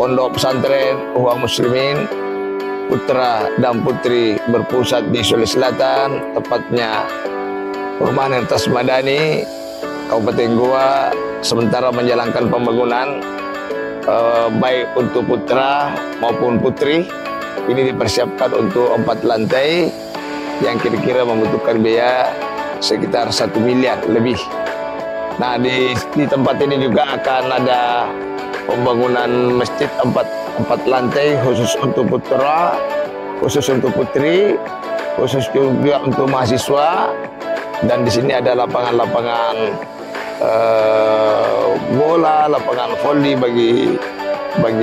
Pondok Pesantren Ikhwan Muslimin putra dan putri berpusat di Sulawesi Selatan, tepatnya Perumahan Hertas Madani, Kabupaten Goa, sementara menjalankan pembangunan baik untuk putra maupun putri. Ini dipersiapkan untuk 4 lantai yang kira-kira membutuhkan biaya sekitar 1 miliar lebih. Nah, di tempat ini juga akan ada pembangunan masjid 4 lantai khusus untuk putra, khusus untuk putri, khusus juga untuk mahasiswa. Dan di sini ada lapangan-lapangan bola, lapangan voli bagi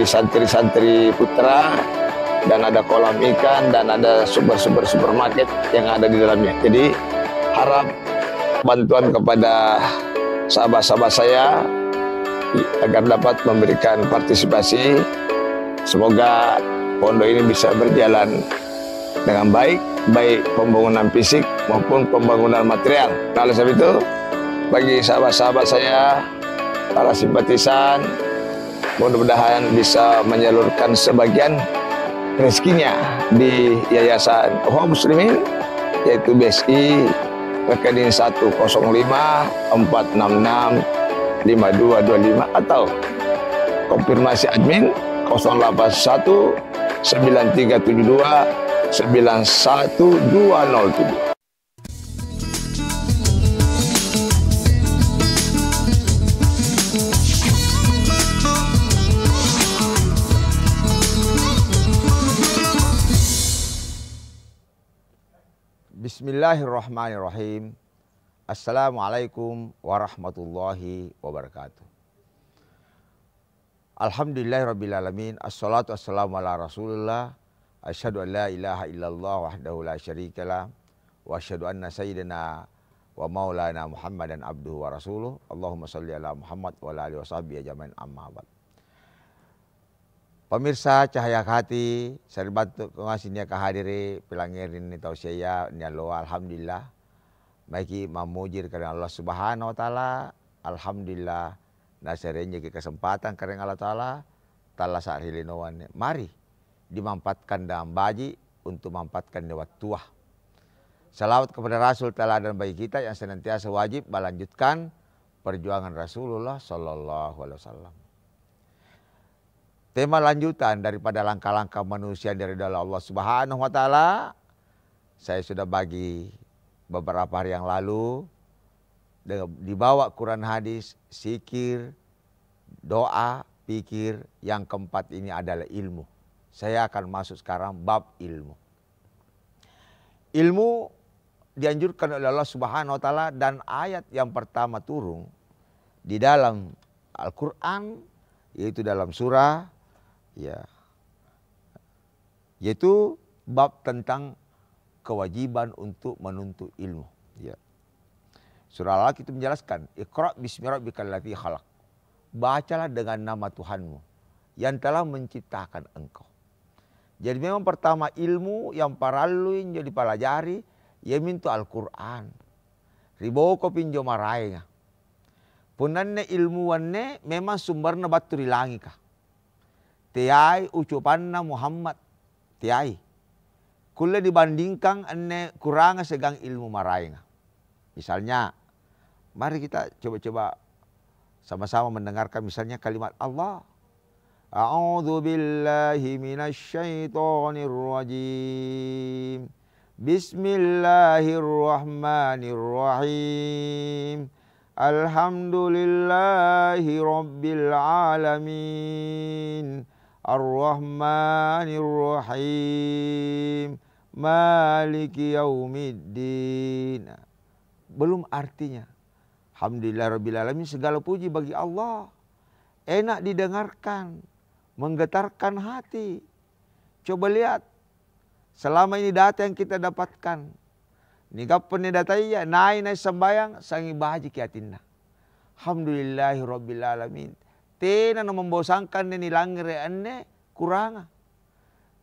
santri-santri putra, dan ada kolam ikan, dan ada sumber-sumber supermarket yang ada di dalamnya. Jadi harap bantuan kepada sahabat-sahabat saya agar dapat memberikan partisipasi. Semoga pondok ini bisa berjalan dengan baik pembangunan fisik maupun pembangunan material. Nah, oleh sebab itu, bagi sahabat-sahabat saya, para simpatisan, mudah-mudahan bisa menyalurkan sebagian rezekinya di Yayasan Ikhwan Muslimin, yaitu BSI rekening 105-466-5225 atau konfirmasi admin 081-9372-91207. Bismillahirrahmanirrahim. Assalamualaikum warahmatullahi wabarakatuh. Alhamdulillahirrabbilalamin. Assalatu wassalamu ala rasulullah. Asyhadu an la ilaha illallah wahdahu la syarikalah. Wa asyhadu anna sayyidina wa maulana Muhammadan abduhu wa rasuluh. Allahumma salli ala Muhammad wa ala alihi wa sahbihi ajmain, amma ba'd. Pemirsa Cahaya Hati, saya bantu ngasihnya kehadiri pelangirin ni tau saya ni Allah, alhamdulillah. Maiki mamujir karena Allah Subhanahu wa taala, alhamdulillah. Nasarenya ke kesempatan karena Allah taala tala saat hilinowan. Mari dimanfaatkan dalam baji untuk memanfaatkan lewat tuah. Salawat kepada Rasul teladan bagi kita yang senantiasa wajib melanjutkan perjuangan Rasulullah sallallahu alaihi wasallam. Tema lanjutan daripada langkah-langkah manusia dari dalam Allah Subhanahu wa taala, saya sudah bagi beberapa hari yang lalu, dibawa Quran hadis, zikir, doa, pikir. Yang keempat ini adalah ilmu. Saya akan masuk sekarang bab ilmu. Ilmu dianjurkan oleh Allah Subhanahu wa taala, dan ayat yang pertama turun di dalam Al-Quran, yaitu dalam surah, yaitu bab tentang kewajiban untuk menuntut ilmu. Surah Al-Alaq itu menjelaskan, Iqra' bismi rabbikal ladzi khalaq. Bacalah dengan nama Tuhanmu yang telah menciptakan engkau. Jadi memang pertama ilmu yang perlu jadi pelajari, ya mintu Al-Quran. Riboko pinjo maraenga. Punanne ilmuanne memang sumbernya batu di langit kah. Tiai ucupanna Muhammad, tiai. Kula dibandingkan ane kurang segang ilmu maraenga. Misalnya, mari kita coba-coba sama-sama mendengarkan misalnya kalimat Allah. A'udzu billahi minasyaitonir rajim. Bismillahirrahmanirrahim. Alhamdulillahi rabbil alamin. Ar-Rahmanir-Rahim. Maliki yaumiddin. Belum artinya. Alhamdulillah rabbil alamin, segala puji bagi Allah. Enak didengarkan, menggetarkan hati. Coba lihat, selama ini data yang kita dapatkan. Ni kapan ni data iya, naik sembayang, sangi bahaji kiatinna. Alhamdulillahi rabbil alamin. Tena na membosankan ni langir ane kurang.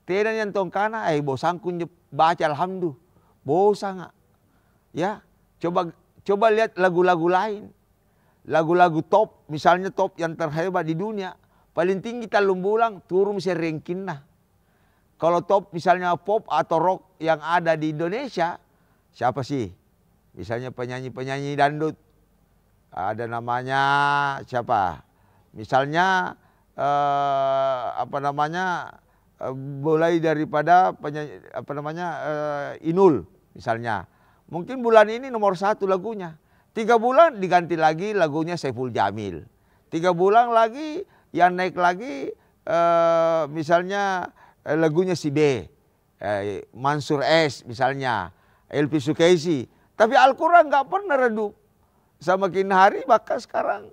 Tena yang tongkana bosankun baca alhamdulillah. Bosan. Ya, coba lihat lagu-lagu lain. Lagu-lagu top, misalnya top yang terhebat di dunia. paling tinggi talung bulan turun serengkin nah. Kalau top misalnya pop atau rock yang ada di Indonesia, siapa sih? Misalnya penyanyi-penyanyi dangdut, ada namanya siapa? Misalnya mulai daripada penyanyi Inul misalnya. Mungkin bulan ini nomor 1 lagunya. 3 bulan diganti lagi lagunya Saiful Jamil. 3 bulan lagi yang naik lagi misalnya lagunya si B, Mansur S misalnya, Elvi Sukaisi. Tapi Al-Quran nggak pernah redup. Semakin hari bahkan sekarang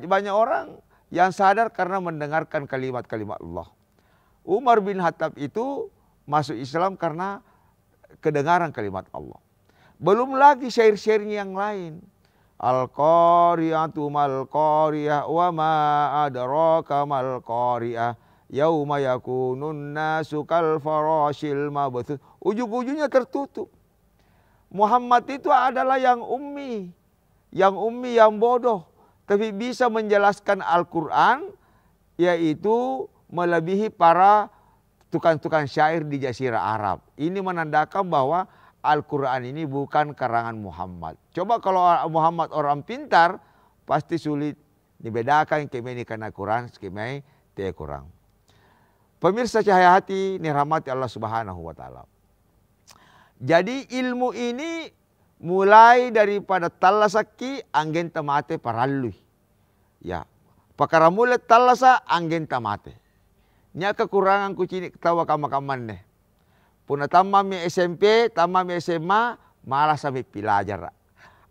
banyak orang yang sadar karena mendengarkan kalimat-kalimat Allah. Umar bin Khattab itu masuk Islam karena kedengaran kalimat Allah. Belum lagi syair-syairnya yang lain. Al-Qariyatu mal-Qariyah wa ma adraka mal-Qariyah yauma yakunun nasu kal farashil mabthus. Ujung-ujungnya tertutup. Muhammad itu adalah yang ummi, yang bodoh, tapi bisa menjelaskan Al-Quran, yaitu melebihi para tukang-tukang syair di Jazirah Arab. Ini menandakan bahwa Al-Quran ini bukan karangan Muhammad. Coba kalau Muhammad orang pintar, pasti sulit dibedakan kemeni karena Quran, kemeni tidak kurang. Pemirsa cahaya hati, ini rahmati Allah Subhanahu wa Ta'ala. Jadi ilmu ini mulai daripada talasaki anggen tamate paralui. Ya, pakara mulai talasa anggen tamate. Nya kekurangan kucini ketawa kama-kaman nih. Puna tamami SMP, tamami SMA, malah sampai pelajar.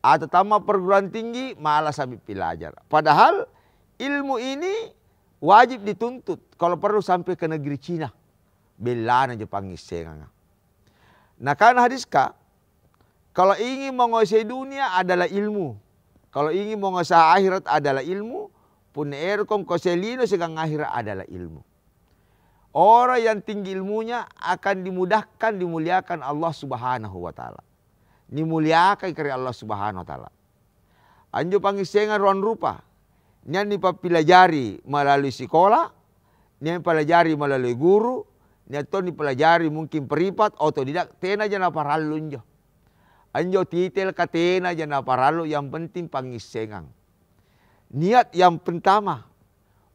Atau tamat perguruan tinggi, malah sampai pelajar. Padahal ilmu ini wajib dituntut. Kalau perlu sampai ke negeri Cina. Belana Jepang isengan. Nah karena hadiskah, kalau ingin menguasai dunia adalah ilmu. Kalau ingin menguasai akhirat adalah ilmu. Pun erkom koselino segang akhirat adalah ilmu. Orang yang tinggi ilmunya akan dimudahkan, dimuliakan Allah Subhanahu wa Ta'ala. Dimuliakan karya Allah Subhanahu wa Ta'ala. Anjo pangisengan ruang rupa. Ini dipelajari melalui sekolah, ini dipelajari melalui guru, ini dipelajari mungkin peripat, otodidak, tena jana paralun jo. Anjo titel katena jana paralu, yang penting pangisengan. Niat yang pertama,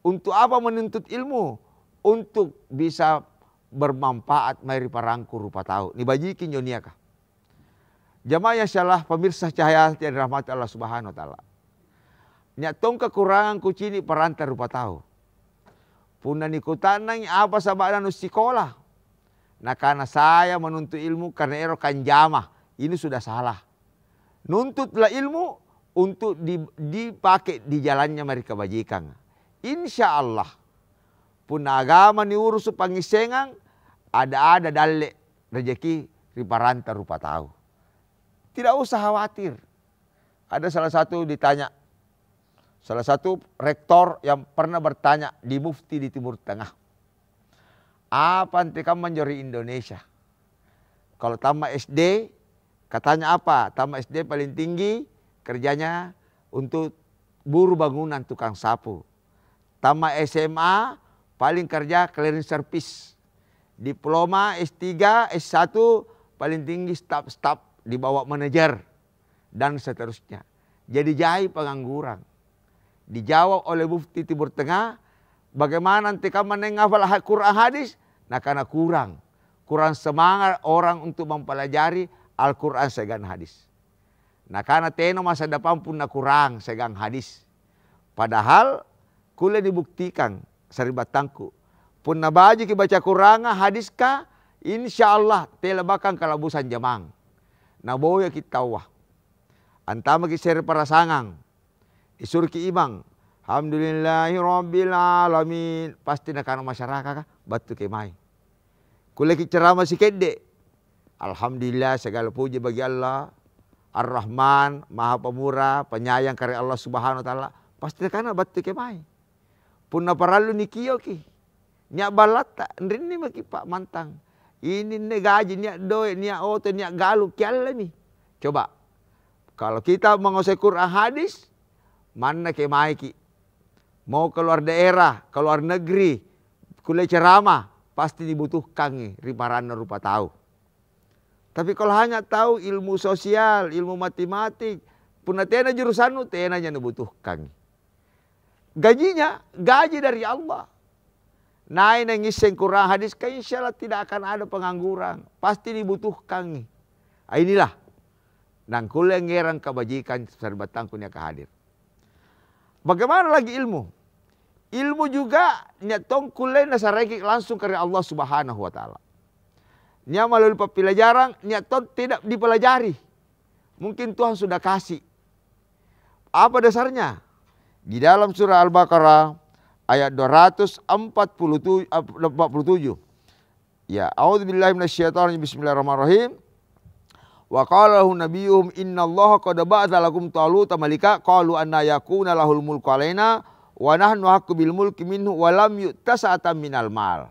untuk apa menuntut ilmu? Untuk bisa bermanfaat mari parangku rupa tahu. Ini bajikin joniaka. Jamaah yang salah pemirsa cahaya yang rahmat Allah Subhanahu wa Ta'ala. Nyak tong kekurangan kucini perantar rupa tahu. Puna nikutanang apa sabadan sekolah. Nah karena saya menuntut ilmu karena erokan jamah. Ini sudah salah. Nuntutlah ilmu untuk dipakai di jalannya mereka bajikan. Insya Allah. Puna agama ni urus pangisengan, ada dalek rezeki riparanta rupa tahu. Tidak usah khawatir. Ada salah satu ditanya, salah satu rektor yang pernah bertanya di mufti di Timur Tengah. Apa nanti kamu menjadi Indonesia? Kalau tamat SD, katanya apa? Tamat SD paling tinggi kerjanya untuk buruh bangunan tukang sapu. Tamat SMA, paling kerja clearing service. Diploma S3, S1 paling tinggi staf di bawah manajer. Dan seterusnya. Jadi jahit pengangguran. Dijawab oleh mufti Timur Tengah. Bagaimana nanti kamu menghafal Quran hadis? Nah karena kurang semangat orang untuk mempelajari Al-Quran segan hadis. Nah karena teno masa depan pun kurang segang hadis. Padahal kuliah dibuktikan. Saribatangku. Pun nabaji ki baca Quran hadis ka, insya Allah tela bakang kalabusan jamang. Naboya kita wah. Antama ki seri parasangang. Isur ki imang. Alhamdulillahi rabbil alamin. Pasti nakana masyarakat ka, batu ke mai. Kuliah ki ceramah si kede. Alhamdulillah segala puji bagi Allah. Ar-Rahman, Maha Pemurah, penyayang karya Allah Subhanahu wa Ta'ala. Pasti nakana batu ke mai. Puna paralu ni kiyo ki. Nyak balata. Nrini maki pak mantang. Ini ne gaji, nyak doy, nyak oto, nyak galu. Kiala nih. Coba. Kalau kita menguasai Quran hadis. Mana ke mai ki. mau keluar daerah, keluar negeri, kuliah ceramah, pasti dibutuhkan rimarana rupa tahu. Tapi kalau hanya tahu ilmu sosial, ilmu matematik, puna tena jurusan nu tena yang dibutuhkan. Gajinya, gaji dari Allah. Naik ngiseng Quran hadis, insya Allah tidak akan ada pengangguran. Pasti dibutuhkan. Inilah. Nang kuliah ngerang kebajikan serbatang kunya kehadir. Bagaimana lagi ilmu? Ilmu juga nyatong kuliah nasareki langsung karena Allah Subhanahu wa taala. Nya melalui pelajaran, nyatong tidak dipelajari. Mungkin Tuhan sudah kasih. Apa dasarnya? Di dalam surah Al-Baqarah ayat 247. Ya, a'udzubillahi minasyaitonir rajim. Bismillahirrahmanirrahim. Wa qala lahu nabiyyuhum innallaha qad ba'atha lakum taluta malika qalu anna yakuna lahul mulku alaina wa nahnu haqqu bil mulki minhu wa lam yu'tasa'atan minal mal.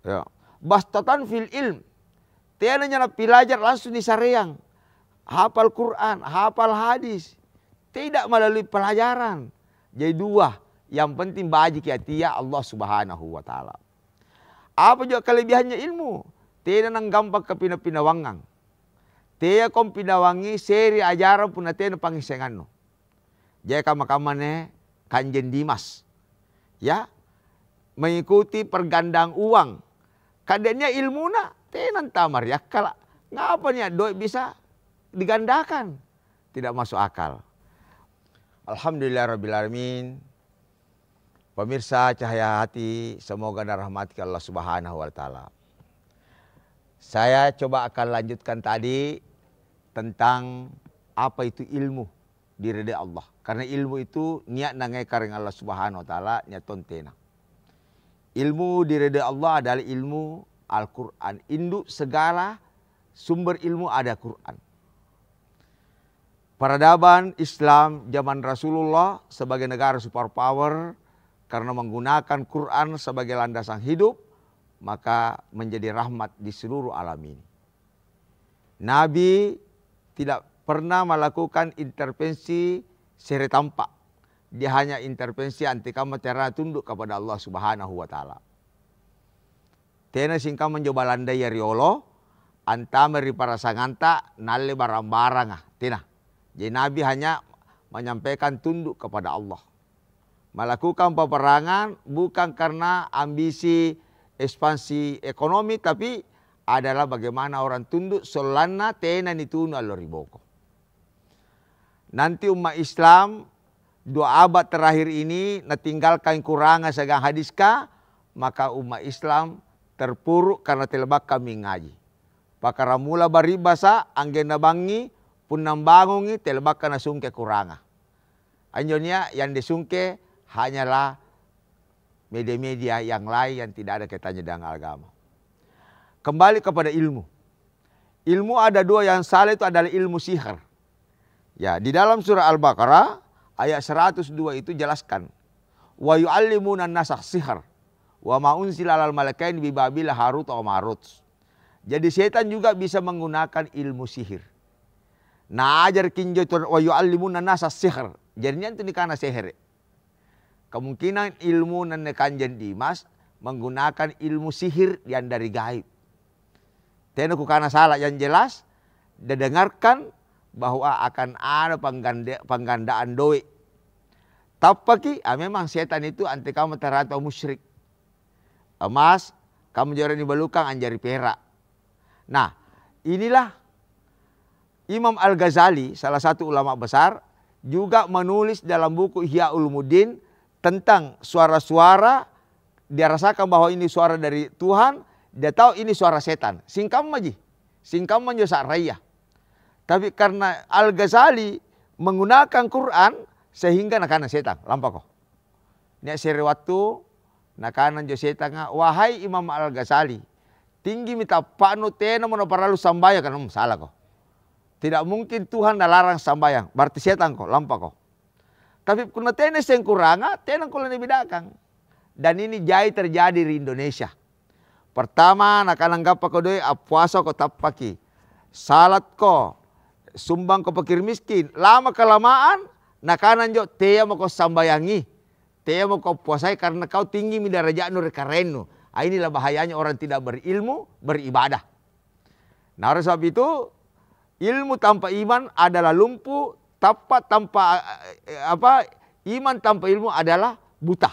Ya. Bastatan fil ilm. Tiada nyana pelajar langsung disareang. Hafal Quran, hafal hadis. Tidak melalui pelajaran. Jadi dua. Yang penting baji kiatia Allah Subhanahu wa taala. Apa juga kelebihannya ilmu? Tidak nang gampang ke pina-pina wangang. Tidak kom pinawangi seri ajaran pun tidak pangisengan no. Jadi kama-kamane Kanjeng Dimas. Ya. Mengikuti pergandaan uang. Kadangnya ilmu na. Tenan tamar ya kala ngapa nih doi bisa digandakan, tidak masuk akal. Alhamdulillahirrabbilalamin. Pemirsa Cahaya Hati, semoga dirahmati Allah Subhanahu wa taala. Saya coba akan lanjutkan tadi tentang apa itu ilmu di ridha Allah. Karena ilmu itu niat nangai kareng Allah Subhanahu wa taala nyaton tena. Ilmu di ridha Allah adalah ilmu Al-Quran. Induk segala sumber ilmu ada Quran. Peradaban Islam zaman Rasulullah sebagai negara superpower karena menggunakan Quran sebagai landasan hidup, maka menjadi rahmat di seluruh alam ini. Nabi tidak pernah melakukan intervensi seri tampak. Dia hanya intervensi anti kamatera tunduk kepada Allah Subhanahu wa taala. Tena singkang mencoba landai ya riolo, antameri para sanganta nalle barang-barang tena. Jadi Nabi hanya menyampaikan tunduk kepada Allah. Melakukan peperangan bukan karena ambisi ekspansi ekonomi, tapi adalah bagaimana orang tunduk solana tena nitunu aloriboko. Nanti umat Islam 2 abad terakhir ini natinggalkan kurangan segang hadiskah, maka umat Islam terpuruk karena telebak kami ngaji. Pakara mula baribasa anggena bangi pun nambangungi telebak kana sungke kuranga. Anjonya yang disungke hanyalah media-media yang lain yang tidak ada kaitannya dengan agama. Kembali kepada ilmu. Ilmu ada 2 yang salah, itu adalah ilmu sihir. Ya, di dalam surah Al-Baqarah ayat 102 itu jelaskan. Wa yu'allimuna an-nasa sihir. Wa ma unzila 'alal malakaini bi Babil Harut wa Marut. Jadi setan juga bisa menggunakan ilmu sihir. Nah, ajar kinjo wa yu'allimuna an-nasa sihir. Jadinya itu nikana sihir. Kemungkinan ilmu nane Kanjeng Dimas menggunakan ilmu sihir yang dari gaib. Tena kukana salah, yang jelas didengarkan bahwa akan ada penggandaan doi. Tapaki, memang setan itu anti kamu atau musyrik. Emas, kamu jarang dibalukang anjari perak. Nah, inilah Imam Al-Ghazali, salah satu ulama besar, juga menulis dalam buku Ihya Ulumuddin tentang suara-suara. Dia rasakan bahwa ini suara dari Tuhan, dia tahu ini suara setan. Singkam maji, singkam menjosak raya. Tapi karena Al-Ghazali menggunakan Quran, sehingga nakana setan, lampak kok. Ini seri waktu nakanan jo setan, wahai Imam Al-Ghazali, tinggi minta panu tena mau paralu sambayang, kan salah kok. Tidak mungkin Tuhan larang sambayang, berarti setan kok, lampak kok. Tapi kuna tena yang kuranga, tena kalau dibedakan. Dan ini jai terjadi di Indonesia. Pertama, nakanan gapa ko doi, puasa ko tapaki, salat ko, sumbang ko pakir miskin. Lama kelamaan, nakanan jo teya mo ko sambayangi. Tea mau kau puasai karena kau tinggi mi derajatnu rekarennu. Inilah bahayanya orang tidak berilmu, beribadah. Nah, oleh sebab itu, ilmu tanpa iman adalah lumpuh, iman tanpa ilmu adalah buta.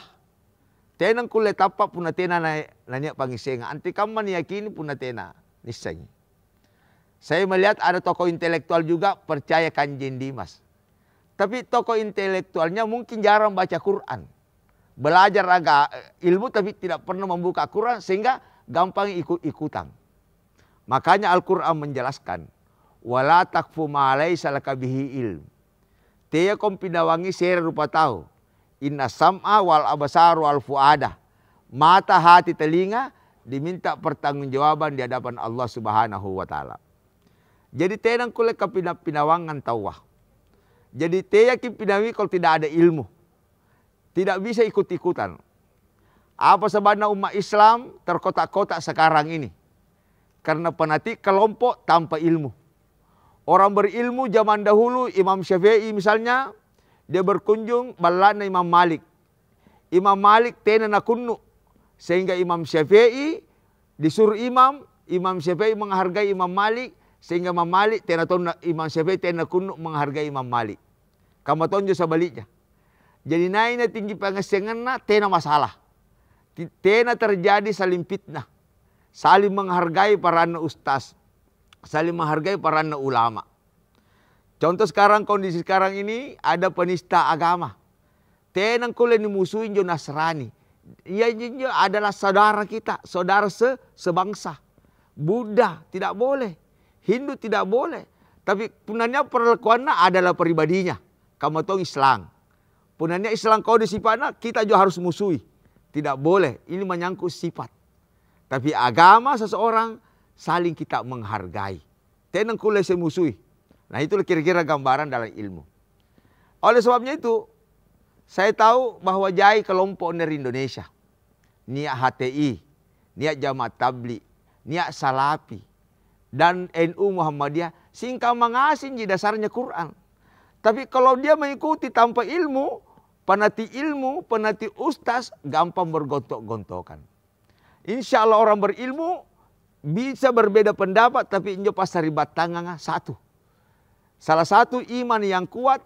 Tenang kule tapak puna tena nanya pangisenga. Anti kaman yakini puna tena nisai. Saya melihat ada tokoh intelektual juga percaya Kanjeng Dimas. Tapi tokoh intelektualnya mungkin jarang baca Quran. Belajar ilmu tapi tidak pernah membuka Quran sehingga gampang ikut-ikutan. Makanya Al-Quran menjelaskan. Wala takfu ma laysa laka bihi ilm. Tea kom pinawangi sere rupa tahu. Inna sam'a wal abasar wal fuada. Mata, hati, telinga diminta pertanggungjawaban di hadapan Allah Subhanahu wa taala. Jadi tenang kule pinawangan tawah. Jadi tea ki pinawi kalau tidak ada ilmu. Tidak bisa ikut-ikutan. Apa sebabnya umat Islam terkotak-kotak sekarang ini? Karena fanatik kelompok tanpa ilmu. Orang berilmu zaman dahulu, Imam Syafi'i misalnya, dia berkunjung balana Imam Malik. Imam Malik tena nakunnu. Sehingga Imam Syafi'i disuruh Imam Syafi'i menghargai Imam Malik. Sehingga Imam Malik Imam Syafi'i tena kunnu menghargai Imam Malik. Kamu tonjo sebaliknya. Jadi naiknya tinggi pengesengan tena masalah. Tena terjadi saling fitnah. Saling menghargai para ustaz. Saling menghargai para ulama. Contoh sekarang, kondisi sekarang ini ada penista agama. Tenang kule dimusuhin jo Nasrani. Ia adalah saudara kita, saudara sebangsa. Buddha tidak boleh. Hindu tidak boleh. Tapi punanya perlakuannya adalah pribadinya. Kamu tahu Islam. Punanya Islam kau di sifatnya kita juga harus musuhi. Tidak boleh. Ini menyangkut sifat. Tapi agama seseorang saling kita menghargai. Tenang kule semusuhi. Nah itulah kira-kira gambaran dalam ilmu. Oleh sebabnya itu, saya tahu bahwa jai kelompok dari Indonesia. Niat HTI, niat Jamaat Tabligh, niat Salafi, dan NU Muhammadiyah. Singkang mengasing di dasarnya Quran. Tapi kalau dia mengikuti tanpa ilmu, penati ustaz, gampang bergontok-gontokan. Insya Allah orang berilmu bisa berbeda pendapat, tapi injo pas ribat tangan satu. Salah satu iman yang kuat,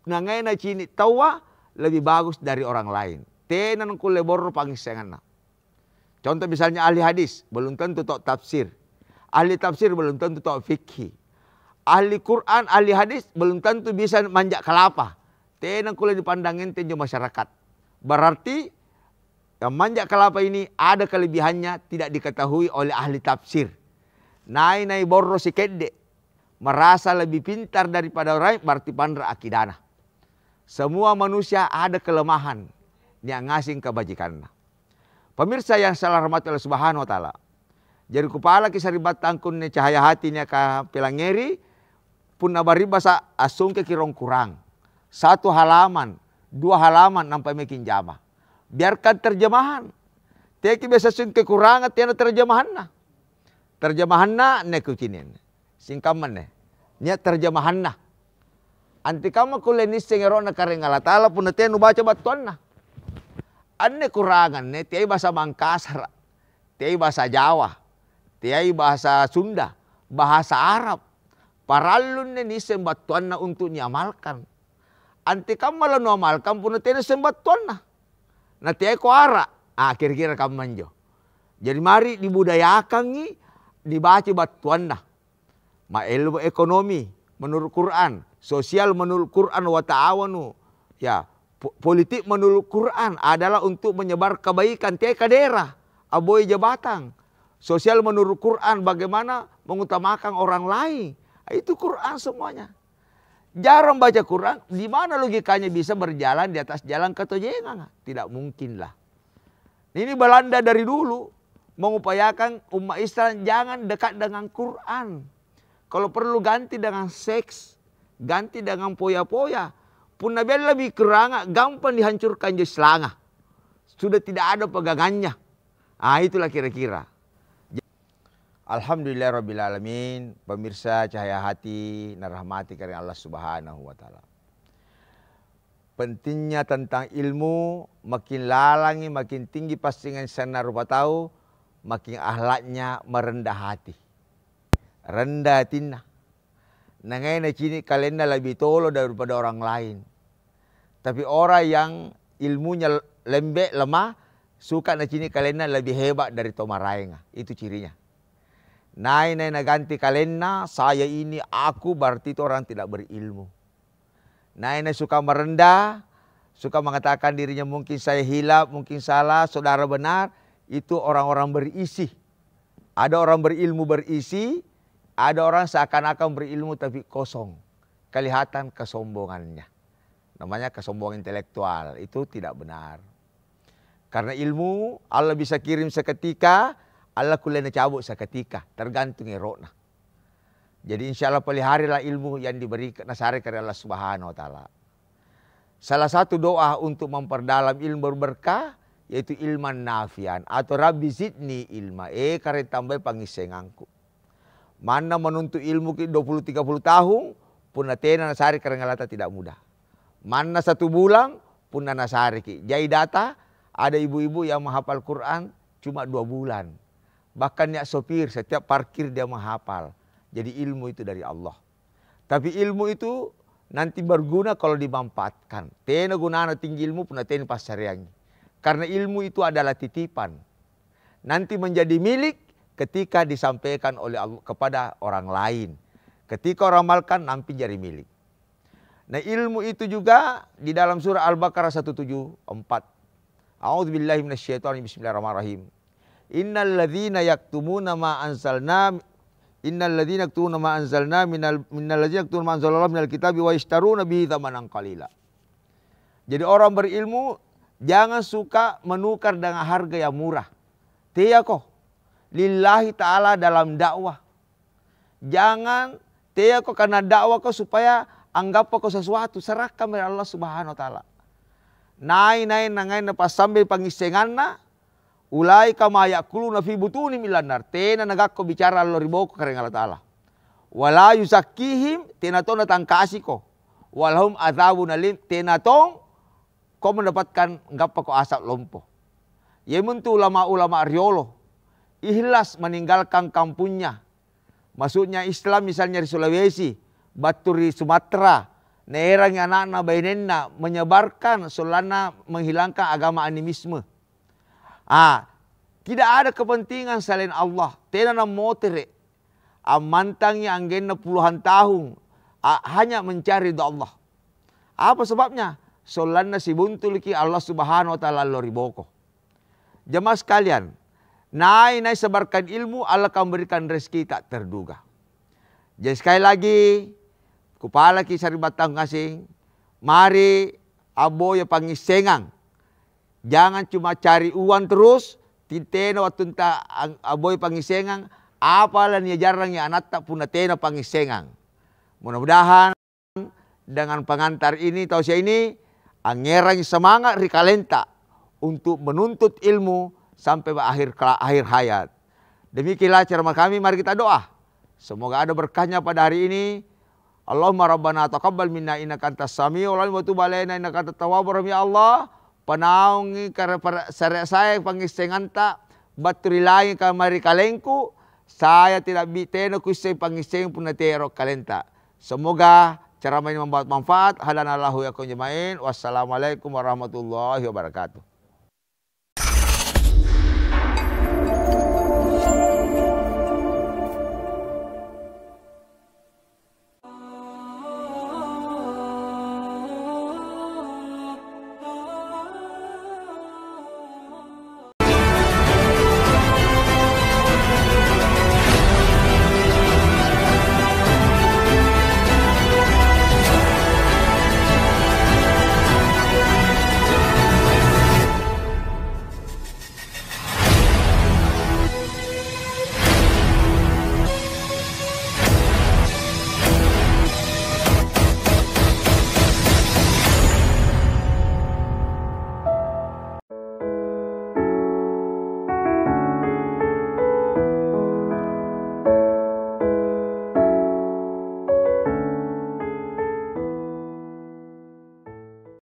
nangena cini tawa lebih bagus dari orang lain. Tenan kule borro pangisengan. Contoh misalnya ahli hadis, belum tentu tahu tafsir. Ahli tafsir belum tentu tahu fikih. Ahli Quran, ahli hadis belum tentu bisa manjak kelapa. Tenang kule dipandangin tenjo masyarakat. Berarti yang manjak kelapa ini ada kelebihannya tidak diketahui oleh ahli tafsir. Nai borro si kedde. Merasa lebih pintar daripada orang berarti pandra akidana. Semua manusia ada kelemahan yang ngasing kebajikannya. Pemirsa yang salah rahmat Allah Subhanahu wa taala. Jadi kepala kisaribat tangkun cahaya hatinya ka pelangeri pun nabaribasa asung ke kirong kurang. 1 halaman, 2 halaman sampai makin jama. Biarkan terjemahan. Teki biasa sing kekurangan tiada terjemahanna. Terjemahanna ne kucinin. Singkaman ne. Nya terjemahanna. Anti kamu kulenis sengerona kareng Allah Ta'ala pun tenu baca batuanna. Anne kurangan ne tiai bahasa Mangkasar, tiai bahasa Jawa, tiai bahasa Sunda, bahasa Arab. Paralun ne ni sembatuanna untuk diamalkan. Anti kamu malah amalkan pun tenu sembatuanna. Nah tiai kuara, kira-kira kamu manjo. Jadi mari dibudayakan ni dibaca batuanna. Ma ilmu ekonomi menurut Quran, sosial menurut Quran wa ta'awanu. Ya, politik menurut Quran adalah untuk menyebar kebaikan tiai ka daerah, aboy jabatan. Sosial menurut Quran bagaimana mengutamakan orang lain. Itu Quran semuanya. Jarang baca Quran, di mana logikanya bisa berjalan di atas jalan ketojengan? Tidak mungkin lah. Ini Belanda dari dulu mengupayakan umat Islam jangan dekat dengan Quran. Kalau perlu ganti dengan seks, ganti dengan poya-poya. Pun Nabi lebih keranga, gampang dihancurkan je selanga. Sudah tidak ada pegangannya. Itulah kira-kira. Alhamdulillahirrabbilalamin. Pemirsa cahaya hati, narahmati karena Allah Subhanahu wa ta'ala. pentingnya tentang ilmu, makin lalangi, makin tinggi pasingan sana rupa tahu, makin ahlaknya merendah hati. Rendah hatinya. Nangai na cini kalenda lebih tolo daripada orang lain. Tapi orang yang ilmunya lembek, lemah, suka na cini kalenda lebih hebat dari tomaraenga. Itu cirinya. Nai na ganti kalenda, saya ini, aku, berarti itu orang tidak berilmu. Nah ini suka merendah, suka mengatakan dirinya mungkin saya hilaf, mungkin salah, saudara benar. Itu orang-orang berisi. Ada orang berilmu berisi, ada orang seakan-akan berilmu tapi kosong. Kelihatan kesombongannya. Namanya kesombongan intelektual, itu tidak benar. Karena ilmu Allah bisa kirim seketika, Allah kulena cabut seketika, tergantung erokna. Jadi insya Allah peliharilah ilmu yang diberi nasari dari Allah Subhanahu Wa Taala. Salah satu doa untuk memperdalam ilmu berberkah yaitu ilman nafian atau Rabbi zidni ilma. Karena tambah pangisengangku. Mana menuntut ilmu 20-30 tahun pun natena nasari karena ngalata tidak mudah. Mana 1 bulan pun nasari ki. Jadi data ada ibu-ibu yang menghafal Quran cuma 2 bulan. Bahkan ya sopir setiap parkir dia menghafal. Jadi ilmu itu dari Allah. Tapi ilmu itu nanti berguna kalau dimanfaatkan. Tena gunana tinggi ilmu pun tena pas syariangi. Karena ilmu itu adalah titipan. Nanti menjadi milik ketika disampaikan oleh Allah kepada orang lain. Ketika orang amalkan nanti jadi milik. Nah ilmu itu juga di dalam surah Al-Baqarah 174. A'udzubillahi minasyaitonir bismillahirrahmanirrahim. Innal ladzina yaktumuna ma anzalna Innal ladzina yaktumuna ma anzalna minal ladzina yaktumuna ma anzalallahu minal kitabi wa yashtaruna bihi tsamanan qalila. Jadi orang berilmu jangan suka menukar dengan harga yang murah. Tia kok lillahi ta'ala dalam dakwah. Jangan tia kok karena dakwah kok supaya anggap kok sesuatu, serahkan kepada Allah Subhanahu Wa Taala. Nai nangai pas sampai pangisenganna ulai kama yakuluna fi butuni milanar. Tena nagakko bicara Allah riboko karena Allah Ta'ala. Wala yusakkihim tena tong datang kasih ko. Walhum adzabun alim tena tong kau mendapatkan ngapa ko asap lompo. Yemuntu ulama-ulama riolo. Ikhlas meninggalkan kampungnya. Maksudnya Islam misalnya di Sulawesi, Baturi Sumatera, neerang anak-anak bainenna menyebarkan solana menghilangkan agama animisme. Tidak ada kepentingan selain Allah. Tidak ada motere. Amantangnya anggenna puluhan tahun. Hanya mencari doa Allah. Apa sebabnya? Solana si buntul ki Allah Subhanahu Wa Taala loriboko. Jemaah sekalian. Nai sebarkan ilmu Allah akan berikan rezeki tak terduga. Jadi sekali lagi. Kupala ki sari batang ngasing. Mari aboya pangisengang. Jangan cuma cari uang terus, titena waktu entah aboy pangisengang, apalah nia jarang ya anak tak puna tena pangisengang. Mudah-mudahan dengan pengantar ini, tausiah ini, angerang semangat rikalenta untuk menuntut ilmu sampai akhir hayat. Demikianlah ceramah kami, mari kita doa. Semoga ada berkahnya pada hari ini. Allahumma rabbana taqabbal minna innaka antas samiul alim wa tub alaina innaka antat tawwabur rahim ya Allah. Panaungi karena saya pangisengan tak baturi lagi kamari kalengku. Saya tidak biteno kusay pangiseng pun natero kalenta. Semoga ceramah ini membuat manfaat. Halanallahu yakum jemain. Wassalamualaikum warahmatullahi wabarakatuh.